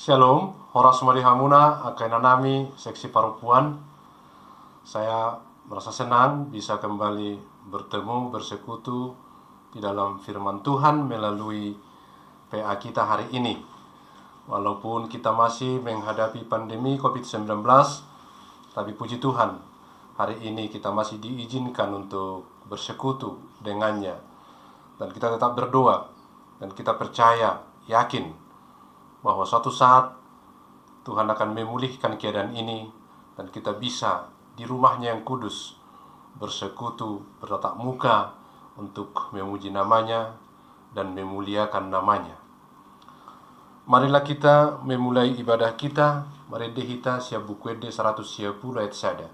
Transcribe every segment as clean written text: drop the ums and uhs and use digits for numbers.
Shalom, Horas Marihamuna, Akainanami, Seksi Parupuan. Saya merasa senang bisa kembali bertemu, bersekutu di dalam firman Tuhan melalui PA kita hari ini. Walaupun kita masih menghadapi pandemi COVID-19, tapi puji Tuhan, hari ini kita masih diizinkan untuk bersekutu dengannya. Dan kita tetap berdoa, dan kita percaya, yakin bahwa suatu saat Tuhan akan memulihkan keadaan ini dan kita bisa di rumahnya yang kudus bersekutu, bertatap muka untuk memuji namanya dan memuliakan namanya. Marilah kita memulai ibadah kita. Mari dehita siap buku 110 ayat sada.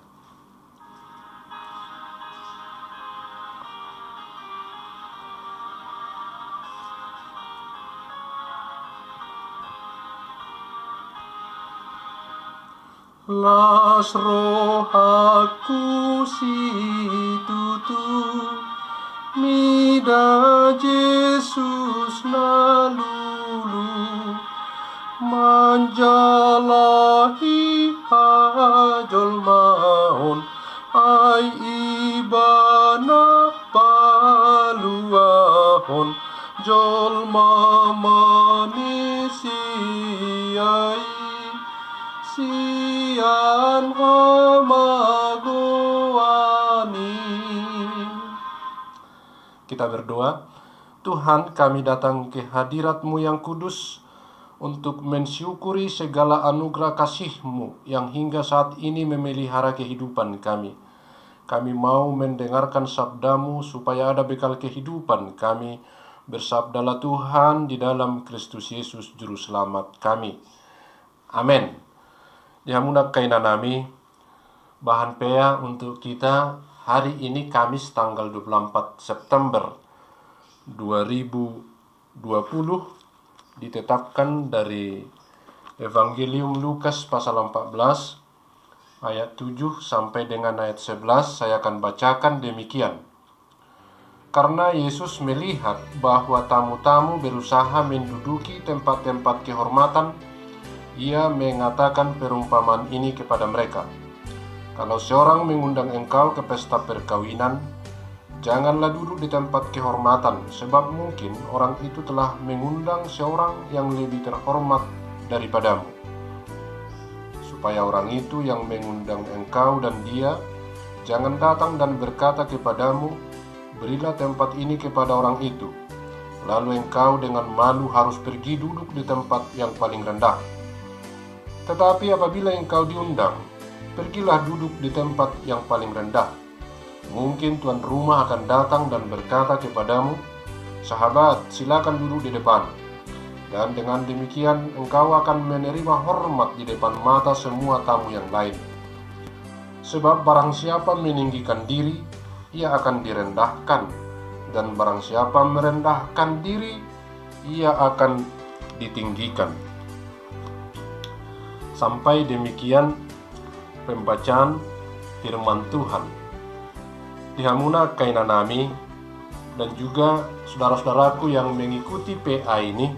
Las rohaku situtu mida Jesus nalulu manjalahi hajol maon ai ibana paluahon jol mamanisiai sian hamagoani. Kita berdoa. Tuhan, kami datang ke hadirat-Mu yang kudus untuk mensyukuri segala anugerah kasih-Mu yang hingga saat ini memelihara kehidupan kami. Kami mau mendengarkan sabda-Mu supaya ada bekal kehidupan kami. Bersabdalah Tuhan di dalam Kristus Yesus Juru Selamat kami. Amin. Dihamuna kainanami, bahan PA untuk kita hari ini Kamis tanggal 24 September 2020 ditetapkan dari Evangelium Lukas pasal 14 ayat 7 sampai dengan ayat 11. Saya akan bacakan demikian. Karena Yesus melihat bahwa tamu-tamu berusaha menduduki tempat-tempat kehormatan, Ia mengatakan perumpamaan ini kepada mereka. Kalau seorang mengundang engkau ke pesta perkawinan, janganlah duduk di tempat kehormatan, sebab mungkin orang itu telah mengundang seorang yang lebih terhormat daripadamu. Supaya orang itu yang mengundang engkau dan dia jangan datang dan berkata kepadamu, berilah tempat ini kepada orang itu. Lalu engkau dengan malu harus pergi duduk di tempat yang paling rendah. Tetapi apabila engkau diundang, pergilah duduk di tempat yang paling rendah. Mungkin tuan rumah akan datang dan berkata kepadamu, sahabat, silakan duduk di depan. Dan dengan demikian engkau akan menerima hormat di depan mata semua tamu yang lain. Sebab barang siapa meninggikan diri, ia akan direndahkan. Dan barang siapa merendahkan diri, ia akan ditinggikan. Sampai demikian pembacaan firman Tuhan. Dihamuna kainanami dan juga saudara-saudaraku yang mengikuti PA ini.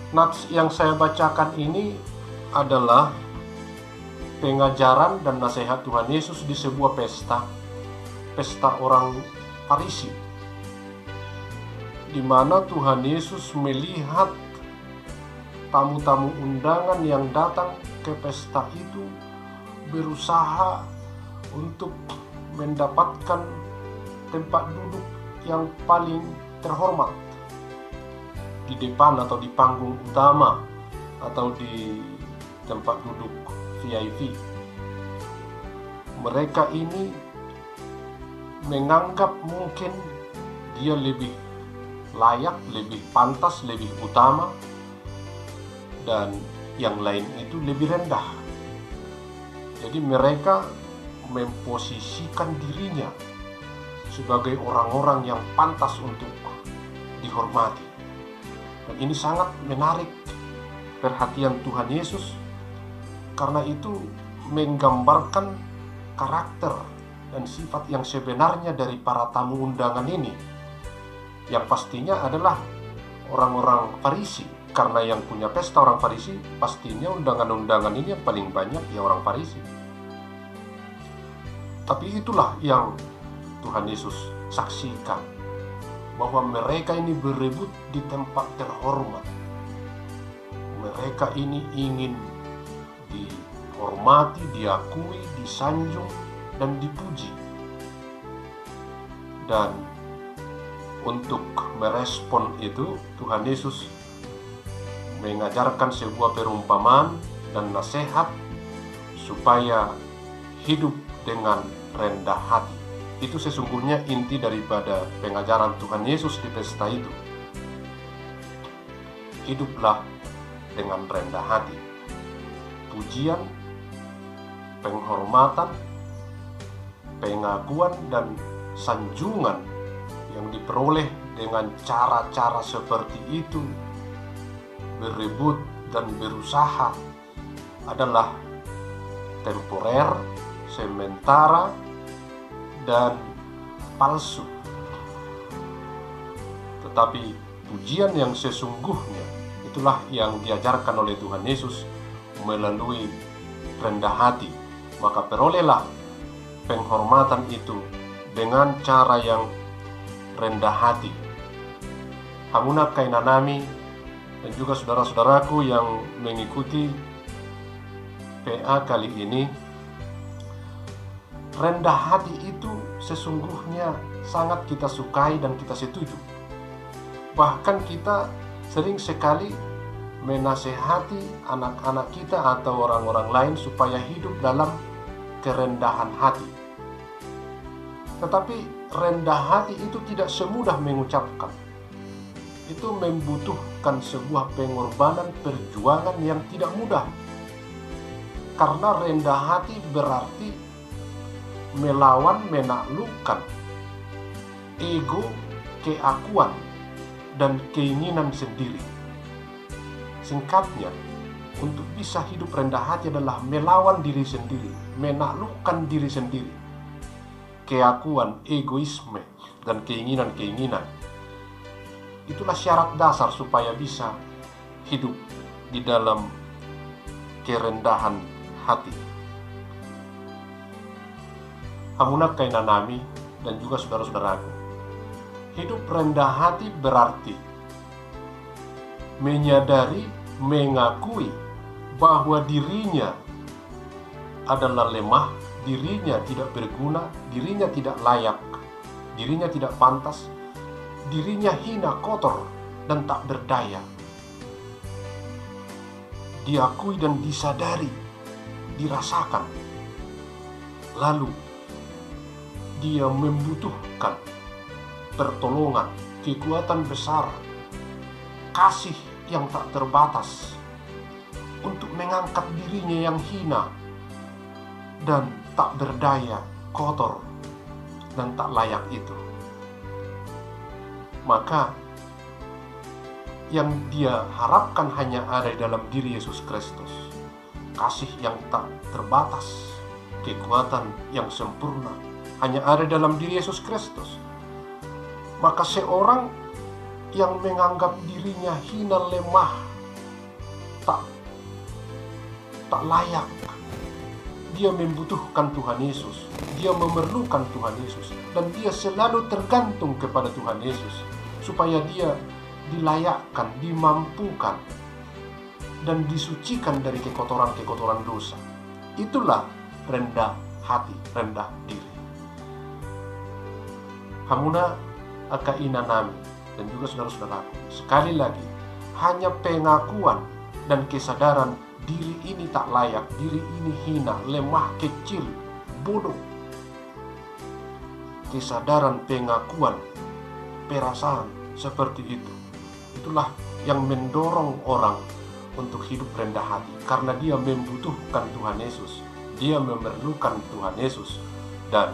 Nats yang saya bacakan ini adalah pengajaran dan nasihat Tuhan Yesus di sebuah pesta orang Farisi, di mana Tuhan Yesus melihat tamu-tamu undangan yang datang ke pesta itu berusaha untuk mendapatkan tempat duduk yang paling terhormat di depan atau di panggung utama atau di tempat duduk VIP. Mereka ini menganggap mungkin dia lebih layak, lebih pantas, lebih utama, dan yang lain itu lebih rendah. Jadi mereka memposisikan dirinya sebagai orang-orang yang pantas untuk dihormati. Dan ini sangat menarik perhatian Tuhan Yesus, karena itu menggambarkan karakter dan sifat yang sebenarnya dari para tamu undangan ini, yang pastinya adalah orang-orang Farisi, Karena yang punya pesta orang Farisi, pastinya undangan-undangan ini yang paling banyak ya orang Farisi. Tapi itulah yang Tuhan Yesus saksikan, bahwa mereka ini berebut di tempat terhormat. Mereka ini ingin dihormati, diakui, disanjung, dan dipuji. Dan untuk merespon itu, Tuhan Yesus mengajarkan sebuah perumpamaan dan nasihat supaya hidup dengan rendah hati. Itu sesungguhnya inti daripada pengajaran Tuhan Yesus di pesta itu. Hiduplah dengan rendah hati. Pujian, penghormatan, pengakuan, dan sanjungan yang diperoleh dengan cara-cara seperti itu, berebut dan berusaha, adalah temporer, sementara, dan palsu. Tetapi pujian yang sesungguhnya itulah yang diajarkan oleh Tuhan Yesus melalui rendah hati. Maka perolehlah penghormatan itu dengan cara yang rendah hati. Hamuna kainanami dan juga saudara-saudaraku yang mengikuti PA kali ini, rendah hati itu sesungguhnya sangat kita sukai dan kita setuju. Bahkan kita sering sekali menasehati anak-anak kita atau orang-orang lain supaya hidup dalam kerendahan hati. Tetapi rendah hati itu tidak semudah mengucapkan. Itu membutuhkan sebuah pengorbanan, perjuangan yang tidak mudah. Karena rendah hati berarti melawan, menaklukkan ego, keakuan, dan keinginan sendiri. Singkatnya, untuk bisa hidup rendah hati adalah melawan diri sendiri, menaklukkan diri sendiri, keakuan, egoisme, dan keinginan-keinginan. Itulah syarat dasar supaya bisa hidup di dalam kerendahan hati. Hamuna kainanami dan juga saudara-saudaraku, hidup rendah hati berarti menyadari, mengakui bahwa dirinya adalah lemah, dirinya tidak berguna, dirinya tidak layak, dirinya tidak pantas, dirinya hina, kotor, dan tak berdaya. Diakui dan disadari, dirasakan. Lalu dia membutuhkan pertolongan, kekuatan besar, kasih yang tak terbatas untuk mengangkat dirinya yang hina dan tak berdaya, kotor, dan tak layak itu. Maka yang dia harapkan hanya ada di dalam diri Yesus Kristus, kasih yang tak terbatas, kekuatan yang sempurna hanya ada dalam diri Yesus Kristus. Maka seorang yang menganggap dirinya hina, lemah, tak layak, dia membutuhkan Tuhan Yesus, dia memerlukan Tuhan Yesus, dan dia selalu tergantung kepada Tuhan Yesus supaya dia dilayakkan, dimampukan, dan disucikan dari kekotoran-kekotoran dosa. Itulah rendah hati, rendah diri. Hamuna akainanami dan juga saudara-saudaraku, sekali lagi, hanya pengakuan dan kesadaran diri ini tak layak, diri ini hina, lemah, kecil, bodoh. Kesadaran, pengakuan, perasaan seperti itu, itulah yang mendorong orang untuk hidup rendah hati, karena dia membutuhkan Tuhan Yesus, dia memerlukan Tuhan Yesus, dan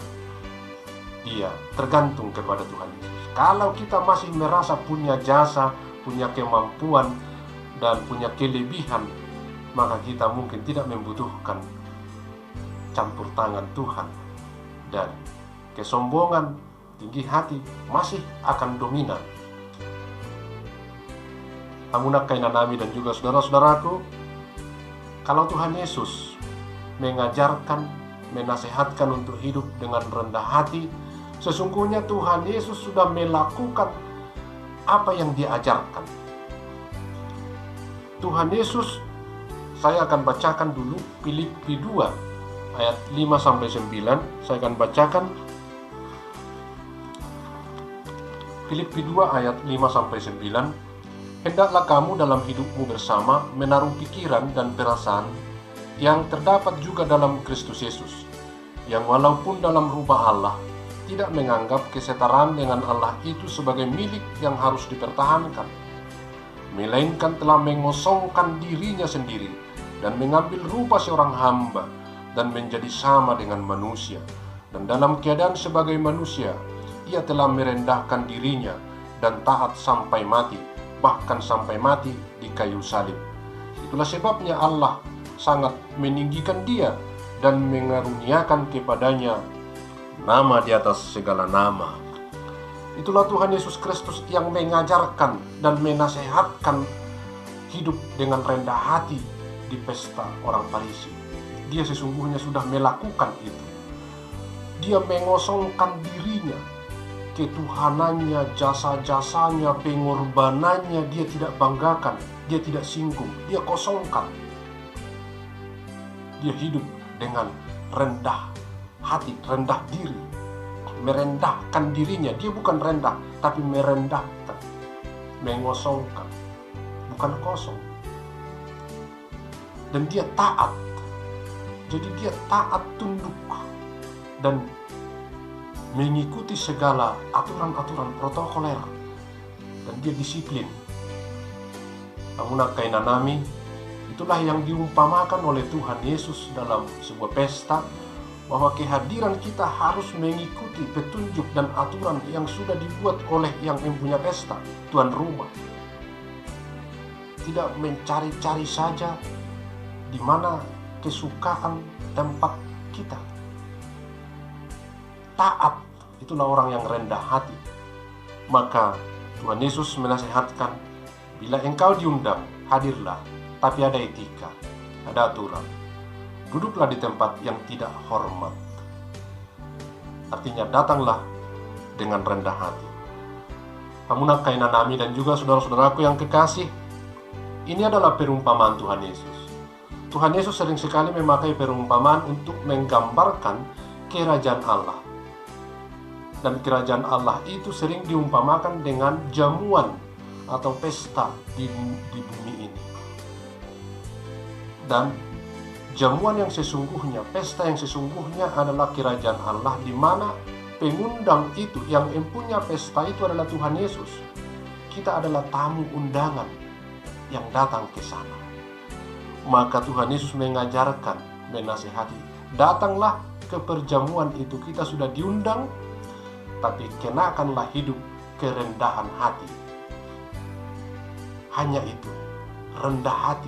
dia tergantung kepada Tuhan Yesus. Kalau kita masih merasa punya jasa, punya kemampuan, dan punya kelebihan, maka kita mungkin tidak membutuhkan campur tangan Tuhan, dan kesombongan, tinggi hati masih akan dominan. Hamunak kainanami dan juga saudara-saudaraku, kalau Tuhan Yesus mengajarkan, menasehatkan untuk hidup dengan rendah hati, sesungguhnya Tuhan Yesus sudah melakukan apa yang Dia ajarkan. Tuhan Yesus, saya akan bacakan dulu Filipi 2 ayat 5-9. Saya akan bacakan Filipi 2 ayat 5-9. Hendaklah kamu dalam hidupmu bersama menaruh pikiran dan perasaan yang terdapat juga dalam Kristus Yesus, yang walaupun dalam rupa Allah, tidak menganggap kesetaraan dengan Allah itu sebagai milik yang harus dipertahankan, melainkan telah mengosongkan dirinya sendiri dan mengambil rupa seorang hamba dan menjadi sama dengan manusia. Dan dalam keadaan sebagai manusia, Ia telah merendahkan dirinya dan taat sampai mati, bahkan sampai mati di kayu salib. Itulah sebabnya Allah sangat meninggikan Dia dan mengaruniakan kepadanya nama di atas segala nama. Itulah Tuhan Yesus Kristus yang mengajarkan dan menasehatkan hidup dengan rendah hati di pesta orang Farisi. Dia sesungguhnya sudah melakukan itu. Dia mengosongkan dirinya, ketuhanannya, jasa-jasanya, pengorbanannya Dia tidak banggakan, Dia tidak singgung, Dia kosongkan. Dia hidup dengan rendah hati, rendah diri, merendahkan dirinya. Dia bukan rendah, tapi merendahkan, mengosongkan, bukan kosong. Dan Dia taat. Jadi Dia taat, tunduk, dan mengikuti segala aturan-aturan protokoler, dan Dia disiplin. Hamunak kainanami, itulah yang diumpamakan oleh Tuhan Yesus dalam sebuah pesta, bahwa kehadiran kita harus mengikuti petunjuk dan aturan yang sudah dibuat oleh yang mempunyai pesta, tuan rumah. Tidak mencari-cari saja di mana kesukaan tempat kita. Taat, itulah orang yang rendah hati. Maka Tuhan Yesus menasihatkan, bila engkau diundang, hadirlah, tapi ada etika, ada aturan. Duduklah di tempat yang tidak hormat. Artinya datanglah dengan rendah hati. Hamunak kainanami dan juga saudara-saudaraku yang kekasih, ini adalah perumpamaan Tuhan Yesus. Tuhan Yesus sering sekali memakai perumpamaan untuk menggambarkan kerajaan Allah. Dan kerajaan Allah itu sering diumpamakan dengan jamuan atau pesta di bumi ini. Dan jamuan yang sesungguhnya, pesta yang sesungguhnya adalah kerajaan Allah, di mana pengundang itu, yang mempunyai pesta itu adalah Tuhan Yesus. Kita adalah tamu undangan yang datang ke sana. Maka Tuhan Yesus mengajarkan, menasihati, datanglah ke perjamuan itu. Kita sudah diundang, tapi kenakanlah hidup kerendahan hati. Hanya itu, rendah hati,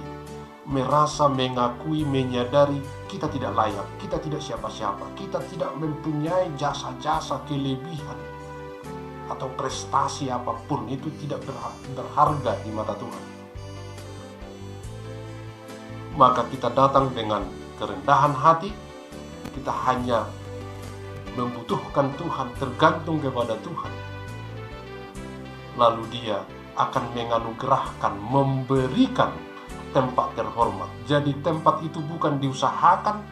merasa, mengakui, menyadari kita tidak layak, kita tidak siapa-siapa, kita tidak mempunyai jasa-jasa, kelebihan atau prestasi apapun, itu tidak berharga di mata Tuhan. Maka kita datang dengan kerendahan hati, kita hanya membutuhkan Tuhan, tergantung kepada Tuhan. Lalu Dia akan menganugerahkan, memberikan tempat terhormat. Jadi tempat itu bukan diusahakan,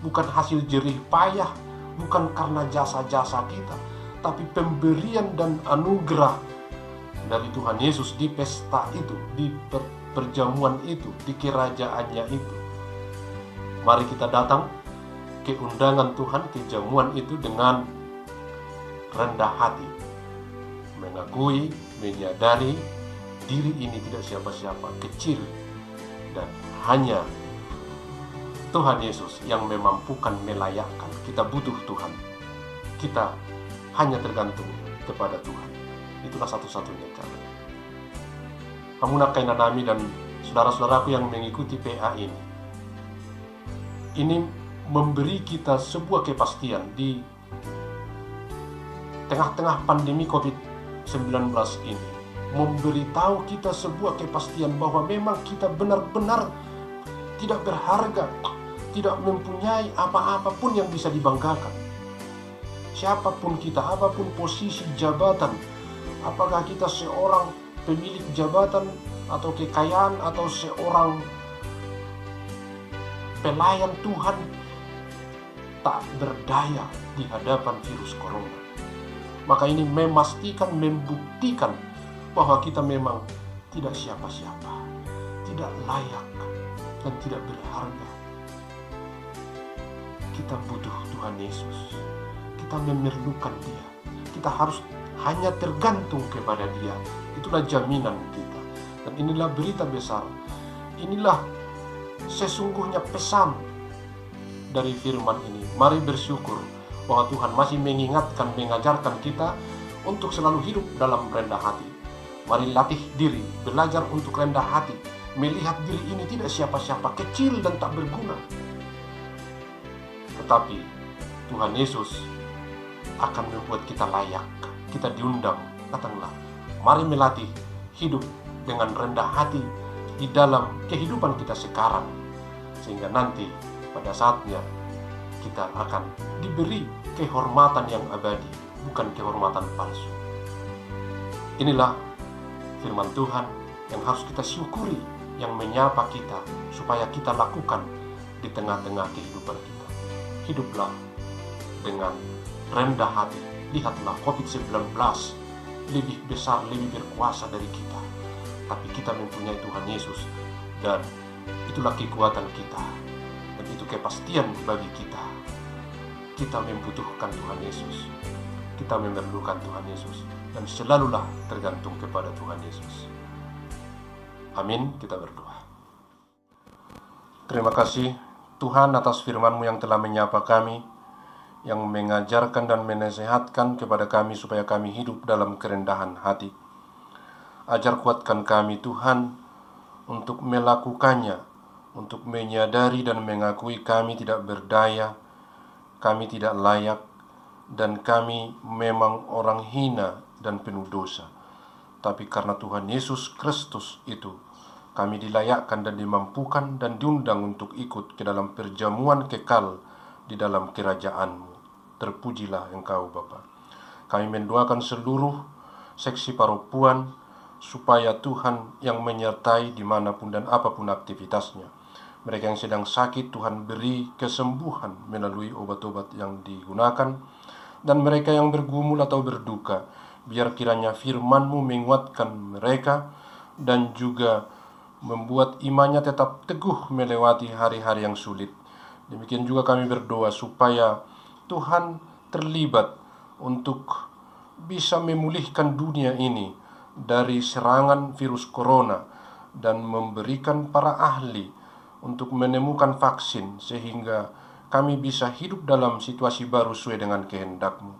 bukan hasil jerih payah, bukan karena jasa-jasa kita, tapi pemberian dan anugerah dari Tuhan Yesus di pesta itu, di perjamuan itu, di kerajaannya itu. Mari kita datang ke undangan Tuhan, ke jamuan itu dengan rendah hati, mengakui, menyadari diri ini tidak siapa-siapa, kecil, dan hanya Tuhan Yesus yang memampukan, melayakkan. Kita butuh Tuhan, kita hanya tergantung kepada Tuhan. Itulah satu-satunya cara. Hamunak kainanami dan saudara-saudaraku yang mengikuti PA ini memberi kita sebuah kepastian di tengah-tengah pandemi COVID-19 ini. memberitahu kita sebuah kepastian bahwa memang kita benar-benar tidak berharga, tidak mempunyai apa-apa pun yang bisa dibanggakan. Siapapun kita, apapun posisi jabatan, apakah kita seorang pemilik jabatan atau kekayaan atau seorang pelayan Tuhan, tak berdaya di hadapan virus corona. Maka ini memastikan, membuktikan bahwa kita memang tidak siapa-siapa, tidak layak, dan tidak berharga. Kita butuh Tuhan Yesus. Kita memerlukan Dia. Kita harus hanya tergantung kepada Dia. Itulah jaminan kita. Dan inilah berita besar. Inilah sesungguhnya pesan dari firman ini. Mari bersyukur bahwa Tuhan masih mengingatkan, mengajarkan kita untuk selalu hidup dalam rendah hati. Mari latih diri, belajar untuk rendah hati, melihat diri ini tidak siapa-siapa, kecil dan tak berguna. Tetapi Tuhan Yesus akan membuat kita layak. Kita diundang, datanglah. Mari melatih hidup dengan rendah hati di dalam kehidupan kita sekarang, sehingga nanti pada saatnya kita akan diberi kehormatan yang abadi, bukan kehormatan palsu. Inilah firman Tuhan yang harus kita syukuri, yang menyapa kita supaya kita lakukan di tengah-tengah kehidupan kita. Hiduplah dengan rendah hati. Lihatlah, COVID-19 lebih besar, lebih berkuasa dari kita, tapi kita mempunyai Tuhan Yesus, dan itulah kekuatan kita, dan itu kepastian bagi kita. Kita membutuhkan Tuhan Yesus, kita memerlukan Tuhan Yesus, dan selalulah tergantung kepada Tuhan Yesus. Amin. Kita berdoa. Terima kasih Tuhan atas firman-Mu yang telah menyapa kami, yang mengajarkan dan menasehatkan kepada kami supaya kami hidup dalam kerendahan hati. Ajar kuatkan kami Tuhan untuk melakukannya, untuk menyadari dan mengakui kami tidak berdaya, kami tidak layak, dan kami memang orang hina dan penuh dosa. Tapi karena Tuhan Yesus Kristus itu, kami dilayakkan dan dimampukan dan diundang untuk ikut ke dalam perjamuan kekal di dalam kerajaan-Mu. Terpujilah Engkau Bapa. Kami mendoakan seluruh seksi paropuan supaya Tuhan yang menyertai dimanapun dan apapun aktivitasnya. Mereka yang sedang sakit, Tuhan beri kesembuhan melalui obat-obat yang digunakan. Dan mereka yang bergumul atau berduka, biar kiranya firman-Mu menguatkan mereka dan juga membuat imannya tetap teguh melewati hari-hari yang sulit. Demikian juga kami berdoa supaya Tuhan terlibat untuk bisa memulihkan dunia ini dari serangan virus corona dan memberikan para ahli untuk menemukan vaksin sehingga kami bisa hidup dalam situasi baru sesuai dengan kehendak-Mu.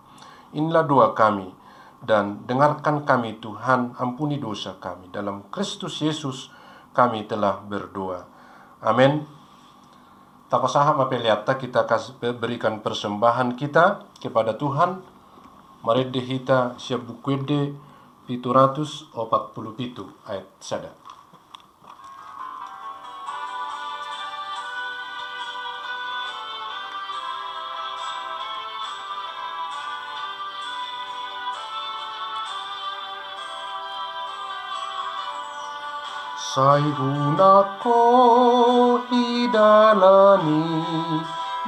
Inilah doa kami, dan dengarkan kami Tuhan, ampuni dosa kami. Dalam Kristus Yesus kami telah berdoa. Amin. Tapasaha mapeliata kita berikan persembahan kita kepada Tuhan. Mari dehita siap bukuede 747 ayat sada. Saihunako hidalani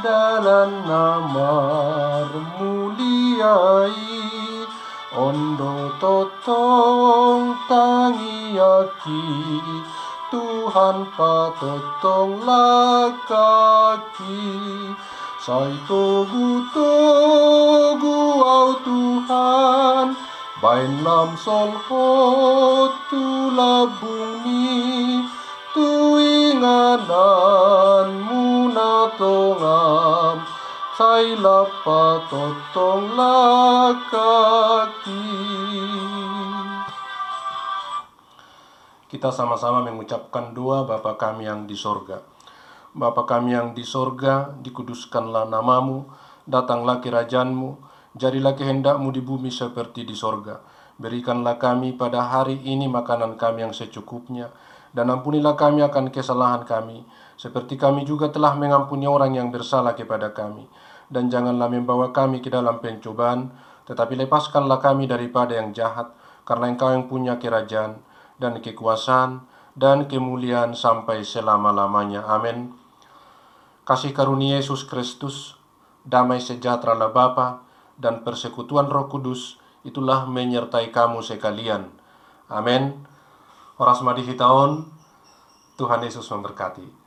dalan namar muliai, ondo totong tangiaki, Tuhan patotong lakaki. Sai togu au Tuhan, bain lam solho tu labuni, tu inganan muna tongam, sai lapa totong lakaki. Kita sama-sama mengucapkan doa Bapa kami yang di sorga. Bapa kami yang di sorga, dikuduskanlah namamu, datanglah kerajaan-Mu, jadilah kehendak-Mu di bumi seperti di sorga. Berikanlah kami pada hari ini makanan kami yang secukupnya, dan ampunilah kami akan kesalahan kami, seperti kami juga telah mengampuni orang yang bersalah kepada kami. Dan janganlah membawa kami ke dalam pencobaan, tetapi lepaskanlah kami daripada yang jahat, karena Engkau yang punya kerajaan, dan kekuasaan, dan kemuliaan sampai selama-lamanya. Amin. Kasih karunia Yesus Kristus, damai sejahtera Allah Bapa, dan persekutuan Roh Kudus, itulah menyertai kamu sekalian. Amin. Horas madi hitaon, Tuhan Yesus memberkati.